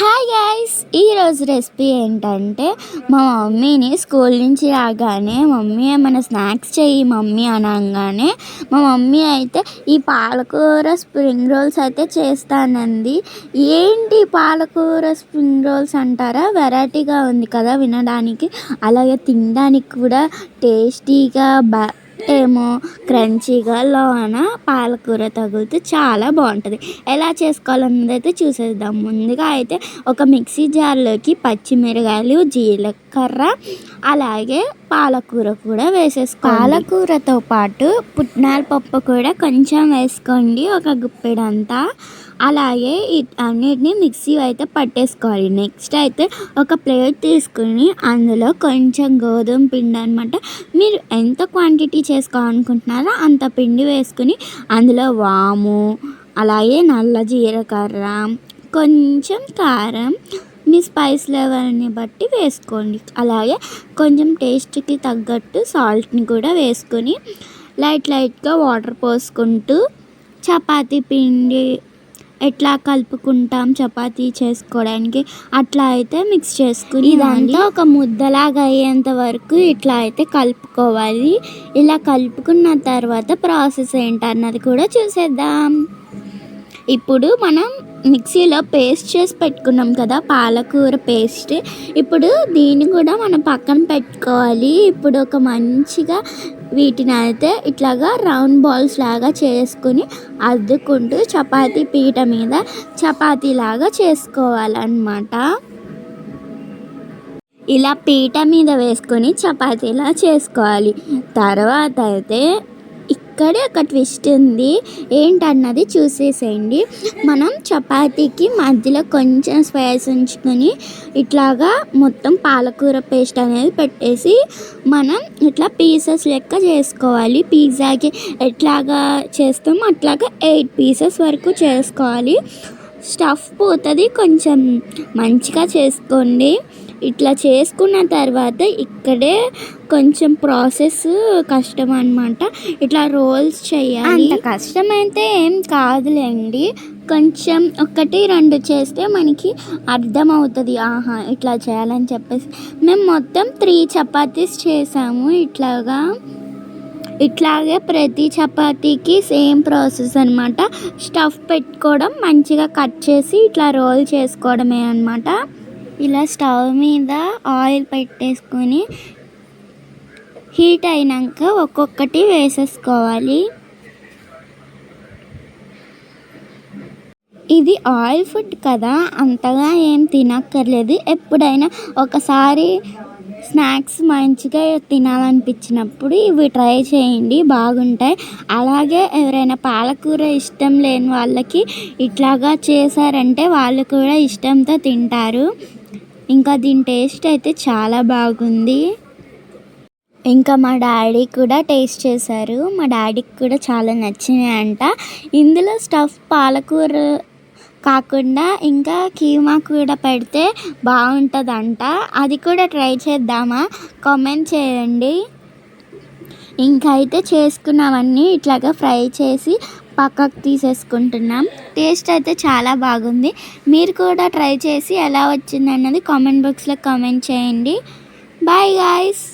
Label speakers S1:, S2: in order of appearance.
S1: Hi guys, ఈరోజు recipe ఏంటంటే మా మమ్మీని స్కూల్ నుంచి రాగానే మమ్మీ ఏమైనా స్నాక్స్ చెయ్యి మమ్మీ అనగానే మా మమ్మీ అయితే ఈ పాలకూర స్ప్రింగ్ రోల్స్ అయితే చేస్తానంది. ఏంటి పాలకూర స్ప్రింగ్ రోల్స్ అంటారా? వెరైటీగా ఉంది కదా వినడానికి, అలాగే తినడానికి కూడా టేస్టీగా ఏమో క్రంచీగా లోన పాలకూర తగులుతూ చాలా బాగుంటుంది. ఎలా చేసుకోవాలన్నది అయితే చూసేద్దాం. ముందుగా అయితే ఒక మిక్సీ జార్లోకి పచ్చిమిరకాయలు, జీలకర్ర, అలాగే పాలకూర కూడా వేసేసుకోండి. పాలకూరతో పాటు పుట్నాల పప్పు కూడా కొంచెం వేసుకోండి, ఒక గుప్పెడంతా. అలాగే అన్నిటిని మిక్సీ అయితే పట్టేసుకోవాలి. నెక్స్ట్ అయితే ఒక ప్లేట్ తీసుకుని అందులో కొంచెం గోధుమ పిండి అనమాట, మీరు ఎంత క్వాంటిటీ చేసుకోవాలనుకుంటున్నారో అంత పిండి వేసుకుని అందులో వాము, అలాగే నల్ల జీలకర్ర, కొంచెం కారం, మీ స్పైస్ లెవెల్ని బట్టి వేసుకోండి. అలాగే కొంచెం టేస్ట్కి తగ్గట్టు సాల్ట్ని కూడా వేసుకొని లైట్గా వాటర్ పోసుకుంటూ చపాతీ పిండి ఎట్లా కలుపుకుంటాం చపాతీ చేసుకోవడానికి అట్లా అయితే మిక్స్ చేసుకుని ఇదంతా ఒక ముద్దలాగా అయ్యేంత వరకు ఇట్లా అయితే కలుపుకోవాలి. ఇలా కలుపుకున్న తర్వాత ప్రాసెస్ ఏంటన్నది కూడా చూసేద్దాం. ఇప్పుడు మనం మిక్సీలో పేస్ట్ చేసి పెట్టుకున్నాం కదా పాలకూర పేస్ట్, ఇప్పుడు దీన్ని కూడా మనం పక్కన పెట్టుకోవాలి. ఇప్పుడు ఒక మంచిగా వీటిని అయితే ఇట్లాగా రౌండ్ బాల్స్ లాగా చేసుకుని అద్దుకుంటూ చపాతీ పీట మీద చపాతీలాగా చేసుకోవాలన్నమాట. ఇలా పీట మీద వేసుకొని చపాతీలా చేసుకోవాలి. తర్వాత అయితే ఇక్కడే ఒక ట్విస్ట్ ఉంది, ఏంటన్నది చూసేసేయండి. మనం చపాతీకి మధ్యలో కొంచెం స్పేస్ ఉంచుకొని ఇట్లాగా మొత్తం పాలకూర పేస్ట్ అనేది పెట్టేసి మనం ఇట్లా పీసెస్ లెక్క చేసుకోవాలి. పిజ్జాకి ఎట్లాగా చేస్తామో అట్లాగా 8 పీసెస్ వరకు చేసుకోవాలి. స్టఫ్ పోతుంది, కొంచెం మంచిగా చేసుకోండి. ఇట్లా చేసుకున్న తర్వాత ఇక్కడే కొంచెం ప్రాసెస్ కష్టం అనమాట. ఇట్లా రోల్స్ చేయాలి. అంత కష్టమైతే ఏం కాదులేండి, కొంచెం 1-2 చేస్తే మనకి అర్థమవుతుంది, ఆహా ఇట్లా చేయాలని చెప్పేసి. మేము మొత్తం 3 చపాతీస్ చేసాము. ఇట్లాగే ప్రతి చపాతీకి సేమ్ ప్రాసెస్ అనమాట. స్టఫ్ పెట్టుకోవడం, మంచిగా కట్ చేసి ఇట్లా రోల్ చేసుకోవడమే అనమాట. ఇలా స్టవ్ మీద ఆయిల్ పెట్టేసుకొని హీట్ అయినాక ఒక్కొక్కటి వేసేసుకోవాలి. ఇది ఆయిల్ ఫుడ్ కదా, అంతగా ఏం తినక్కర్లేదు. ఎప్పుడైనా ఒకసారి స్నాక్స్ మంచిగా తినాలనిపించినప్పుడు ఇవి ట్రై చేయండి, బాగుంటాయి. అలాగే ఎవరైనా పాలకూర ఇష్టం లేని వాళ్ళకి ఇట్లాగా చేశారంటే వాళ్ళు కూడా ఇష్టంతో తింటారు. ఇంకా దీని టేస్ట్ అయితే చాలా బాగుంది. ఇంకా మా డాడీ కూడా టేస్ట్ చేశారు, మా డాడీకి కూడా చాలా నచ్చినాయి అంట. ఇందులో స్టఫ్ పాలకూర కాకుండా ఇంకా కీమా కూడా పెడితే బాగుంటుందంట. అది కూడా ట్రై చేద్దామా? కామెంట్ చేయండి. ఇంకా అయితే చేసుకున్నవన్నీ ఇట్లాగా ఫ్రై చేసి పక్కకు తీసేసుకుంటున్నాం. టేస్ట్ అయితే చాలా బాగుంది. మీరు కూడా ట్రై చేసి ఎలా వచ్చిందన్నది కామెంట్ బాక్స్లో కామెంట్ చేయండి. Bye guys.